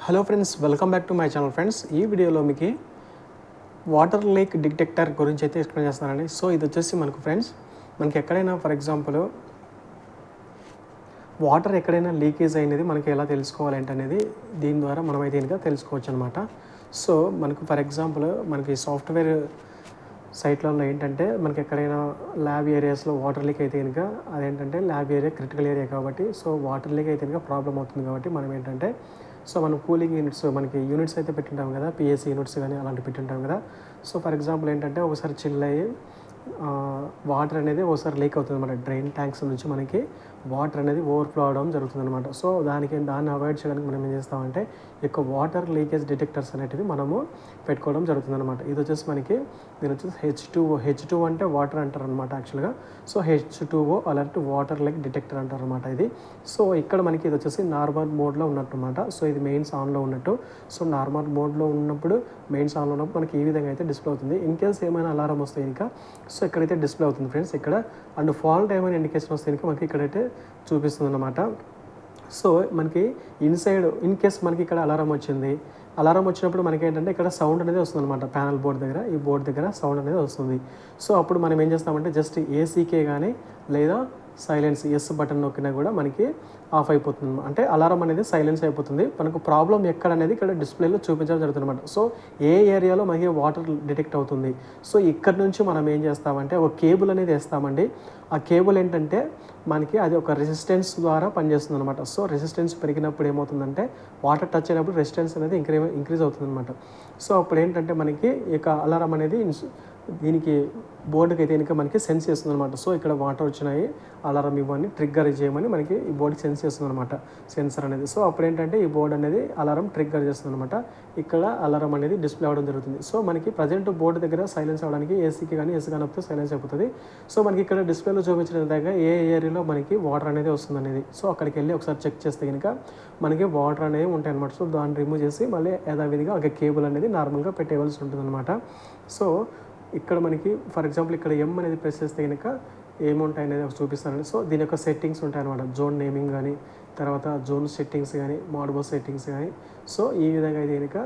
Hello friends, welcome back to my channel friends. ఈ వీడియోలో మీకు వాటర్ లీక్ డిటెక్టర్ గురించి అయితే ఎక్స్ప్లెయిన్ చేస్తానండి. సో ఇది వచ్చేసి మనకు ఫ్రెండ్స్, మనకి ఎక్కడైనా ఫర్ ఎగ్జాంపుల్ వాటర్ ఎక్కడైనా లీకేజ్ అయినది మనకి ఎలా తెలుసుకోవాలి అనేది దీని ద్వారా మనమైతే ఇంకా తెలుసుకోవచ్చు అనమాట. సో మనకు ఫర్ ఎగ్జాంపుల్ మనకి సాఫ్ట్వేర్ సైట్లలో ఏంటంటే మనకి ఎక్కడైనా ల్యాబ్ ఏరియాస్లో వాటర్ లీక్ అయితే కనుక అదేంటంటే ల్యాబ్ ఏరియా క్రిటికల్ ఏరియా కాబట్టి సో వాటర్ లీక్ అయితే కనుక ప్రాబ్లం అవుతుంది కాబట్టి మనం ఏంటంటే సో మనం కూలింగ్ యూనిట్స్ మనకి యూనిట్స్ అయితే పెట్టింటాం కదా, పిఎస్సి యూనిట్స్ కానీ అలాంటి పెట్టింటాం కదా. సో ఫర్ ఎగ్జాంపుల్ ఏంటంటే ఒకసారి చిల్ అయ్యి వాటర్ అనేది ఒకసారి లీక్ అవుతుంది అనమాట. డ్రైన్ ట్యాంక్స్ నుంచి మనకి వాటర్ అనేది ఓవర్ఫ్లో అవడం జరుగుతుంది అనమాట. సో దాన్ని అవాయిడ్ చేయడానికి మనం ఏం చేస్తామంటే ఇక వాటర్ లీకేజ్ డిటెక్టర్స్ అనేటివి మనము పెట్టుకోవడం జరుగుతుంది అనమాట. ఇది వచ్చేసి మనకి దీని వచ్చేసి హెచ్2 అంటే వాటర్ అంటారు అనమాట యాక్చువల్గా. So H2O alert water leak detector అంటారు అనమాట ఇది. సో ఇక్కడ మనకి ఇది వచ్చేసి నార్మల్ మోడ్లో ఉన్నట్టు అనమాట. సో ఇది మెయిన్స్ ఆన్లో ఉన్నట్టు. సో నార్మల్ మోడ్లో ఉన్నప్పుడు మెయిన్స్ ఆన్లో ఉన్నప్పుడు మనకి ఈ విధంగా అయితే డిస్ప్లే అవుతుంది. ఇన్ కేస్ ఏమైనా అలారం వస్తే ఇంకా సో ఇక్కడైతే డిస్ప్లే అవుతుంది ఫ్రెండ్స్ ఇక్కడ. అండ్ ఫాల్ట్ ఏమైనా ఇండికేషన్ వస్తే ఇంకా మనకి ఇక్కడైతే చూపిస్తుంది అన్నమాట. సో మనకి ఇన్సైడ్ ఇన్ కేస్ మనకి ఇక్కడ అలారం వచ్చింది, అలారం వచ్చినప్పుడు మనకి ఏంటంటే ఇక్కడ సౌండ్ అనేది వస్తుంది అనమాట. ప్యానల్ బోర్డ్ దగ్గర ఈ బోర్డ్ దగ్గర సౌండ్ అనేది వస్తుంది. సో అప్పుడు మనం ఏం చేస్తామంటే జస్ట్ ఏసీకే కానీ లేదా సైలెన్స్ ఎస్ బటన్ నొక్కినా కూడా మనకి ఆఫ్ అయిపోతుంది. అంటే అలారం అనేది సైలెన్స్ అయిపోతుంది. మనకు ప్రాబ్లం ఎక్కడ అనేది ఇక్కడ డిస్ప్లేలో చూపించడం జరుగుతుంది అనమాట. సో ఏ ఏరియాలో మనకి వాటర్ డిటెక్ట్ అవుతుంది. సో ఇక్కడ నుంచి మనం ఏం చేస్తామంటే ఒక కేబుల్ అనేది వేస్తామండి. ఆ కేబుల్ ఏంటంటే మనకి అది ఒక రెసిస్టెన్స్ ద్వారా పనిచేస్తుంది అనమాట. సో రెసిస్టెన్స్ పెరిగినప్పుడు ఏమవుతుందంటే వాటర్ టచ్ అయినప్పుడు రెసిస్టెన్స్ అనేది ఇంక్రీజ్ అవుతుంది అనమాట. సో అప్పుడు ఏంటంటే మనకి ఇక అలారం అనేది దీనికి బోర్డుకి అయితే కనుక మనకి సెన్స్ చేస్తుంది అనమాట. సో ఇక్కడ వాటర్ వచ్చినాయి, అలారం ఇవ్వని ట్రిగ్గర్ చేయమని మనకి ఈ బోర్డుకి సెన్స్ చేస్తుంది అనమాట, సెన్సర్ అనేది. సో అప్పుడు ఏంటంటే ఈ బోర్డు అనేది అలారం ట్రిగ్గర్ చేస్తుంది అనమాట. ఇక్కడ అలారం అనేది డిస్ప్లే అవ్వడం జరుగుతుంది. సో మనకి ప్రజెంట్ బోర్డు దగ్గర సైలెన్స్ అవ్వడానికి ఏసీకి కానీ ఏసీ కానప్పుడు సైలెన్స్ అయిపోతుంది. సో మనకి ఇక్కడ డిస్ప్లేలో చూపించిన విధంగా ఏ ఏరియాలో మనకి వాటర్ అనేది వస్తుంది అనేది. సో అక్కడికి వెళ్ళి ఒకసారి చెక్ చేస్తే కనుక మనకి వాటర్ అనేవి ఉంటాయి అనమాట. సో దాన్ని రిమూవ్ చేసి మళ్ళీ యథావిధిగా ఒక కేబుల్ అనేది నార్మల్గా పెట్టేయవలసి ఉంటుంది అనమాట. సో ఇక్కడ మనకి ఫర్ ఎగ్జాంపుల్ ఇక్కడ ఎం అనేది ప్రెస్ చేస్తే కనుక ఏముంటాయి అనేది చూపిస్తానండి. సో దీని యొక్క సెట్టింగ్స్ ఉంటాయి అనమాట. జోన్ నేమింగ్ కానీ తర్వాత జోన్ సెట్టింగ్స్ కానీ మోడ్బో సెట్టింగ్స్ కానీ. సో ఈ విధంగా అయితే కనుక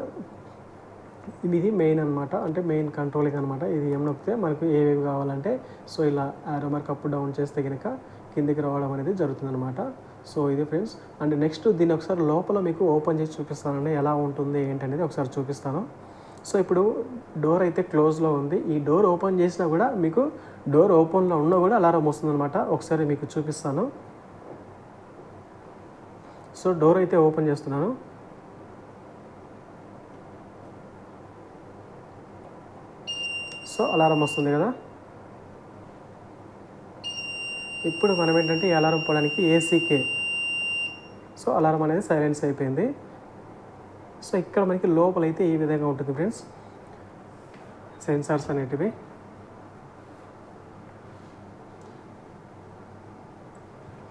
ఇది మెయిన్ అనమాట, అంటే మెయిన్ కంట్రోలింగ్ అనమాట. ఇది ఏం నొక్కితే మనకు ఏవేవి కావాలంటే సో ఇలా యారో మార్క్ అప్ డౌన్ చేస్తే కనుక కిందికి రావడం అనేది జరుగుతుంది అనమాట. సో ఇది ఫ్రెండ్స్. అండ్ నెక్స్ట్ దీన్ని ఒకసారి లోపల మీకు ఓపెన్ చేసి చూపిస్తానండి, ఎలా ఉంటుంది ఏంటనేది ఒకసారి చూపిస్తాను. సో ఇప్పుడు డోర్ అయితే క్లోజ్లో ఉంది. ఈ డోర్ ఓపెన్ చేసినా కూడా మీకు డోర్ ఓపెన్లో ఉన్నా కూడా అలారం వస్తుందన్నమాట. ఒకసారి మీకు చూపిస్తాను. సో డోర్ అయితే ఓపెన్ చేస్తున్నాను. సో అలారం వస్తుంది కదా. ఇప్పుడు మనం ఏంటంటే ఈ అలారం పోవడానికి ఏసీకే సో అలారం అనేది సైలెన్స్ అయిపోయింది. సో ఇక్కడ మనకి లోపలైతే ఈ విధంగా ఉంటుంది ఫ్రెండ్స్ సెన్సార్స్ అనేటివి.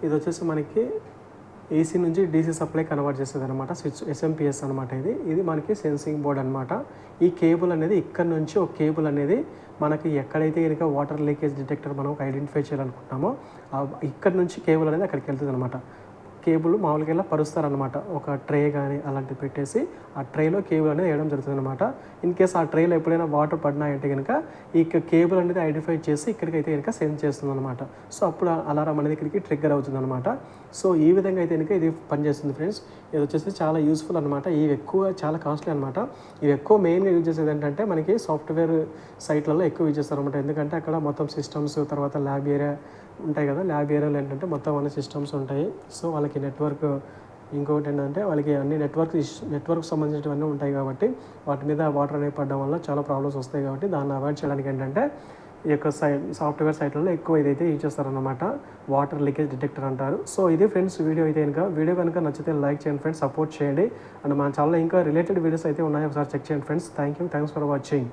ఇది వచ్చేసి మనకి ఏసీ నుంచి డీసీ సప్లై కన్వర్ట్ చేస్తుంది అనమాట. స్విచ్ ఎస్ఎంపిఎస్ అనమాట. ఇది మనకి సెన్సింగ్ బోర్డ్ అనమాట. ఈ కేబుల్ అనేది ఇక్కడ నుంచి ఒక కేబుల్ అనేది మనకి ఎక్కడైతే కనుక వాటర్ లీకేజ్ డిటెక్టర్ మనం ఐడెంటిఫై చేయాలనుకుంటున్నామో ఇక్కడ నుంచి కేబుల్ అనేది అక్కడికి వెళ్తుంది అనమాట. కేబుల్ మామూలుగా ఇలా పరుస్తారనమాట. ఒక ట్రే కానీ అలాంటివి పెట్టేసి ఆ ట్రేలో కేబుల్ అనేది వేయడం జరుగుతుంది అనమాట. ఇన్ కేస్ ఆ ట్రేలో ఎప్పుడైనా వాటర్ పడినాయంటే కనుక ఈ కేబుల్ అనేది ఐడెంటిఫై చేసి ఇక్కడికైతే కనుక సెండ్ చేస్తుంది అనమాట. సో అప్పుడు అలారం అనేది ఇక్కడికి ట్రిగ్గర్ అవుతుంది అనమాట. సో ఈ విధంగా అయితే కనుక ఇది పనిచేస్తుంది ఫ్రెండ్స్. ఇది వచ్చేసి చాలా యూస్ఫుల్ అనమాట. ఇవి ఎక్కువ చాలా కాస్ట్లీ అనమాట. ఇవి ఎక్కువ మెయిన్గా యూజ్ చేసేది ఏంటంటే మనకి సాఫ్ట్వేర్ సైట్లలో ఎక్కువ యూజ్ చేస్తారు అనమాట. ఎందుకంటే అక్కడ మొత్తం సిస్టమ్స్ తర్వాత ల్యాబ్ ఏరియా ఉంటాయి కదా. ల్యాబ్ ఏరియాలో ఏంటంటే మొత్తం అన్ని సిస్టమ్స్ ఉంటాయి. సో వాళ్ళకి నెట్వర్క్ ఇంకొకటి ఏంటంటే వాళ్ళకి అన్ని నెట్వర్క్ సంబంధించినవన్నీ ఉంటాయి కాబట్టి వాటి మీద వాటర్ అనేది పడడం వల్ల చాలా ప్రాబ్లమ్స్ వస్తాయి. కాబట్టి దాన్ని అవాయిడ్ చేయడానికి ఏంటంటే ఈ యొక్క సాఫ్ట్వేర్ సైట్లలో ఎక్కువ ఇదైతే యూజ్ చేస్తారనమాట. వాటర్ లీకేజ్ డిటెక్టర్ అంటారు. సో ఇది ఫ్రెండ్స్ వీడియో అయితే కనుక నచ్చితే లైక్ చేయండి ఫ్రెండ్స్, సపోర్ట్ చేయండి. అండ్ మన ఛానల్లో ఇంకా రిలేటెడ్ వీడియోస్ అయితే ఉన్నాయి, ఒకసారి చెక్ చేయండి ఫ్రెండ్స్. Thanks for watching.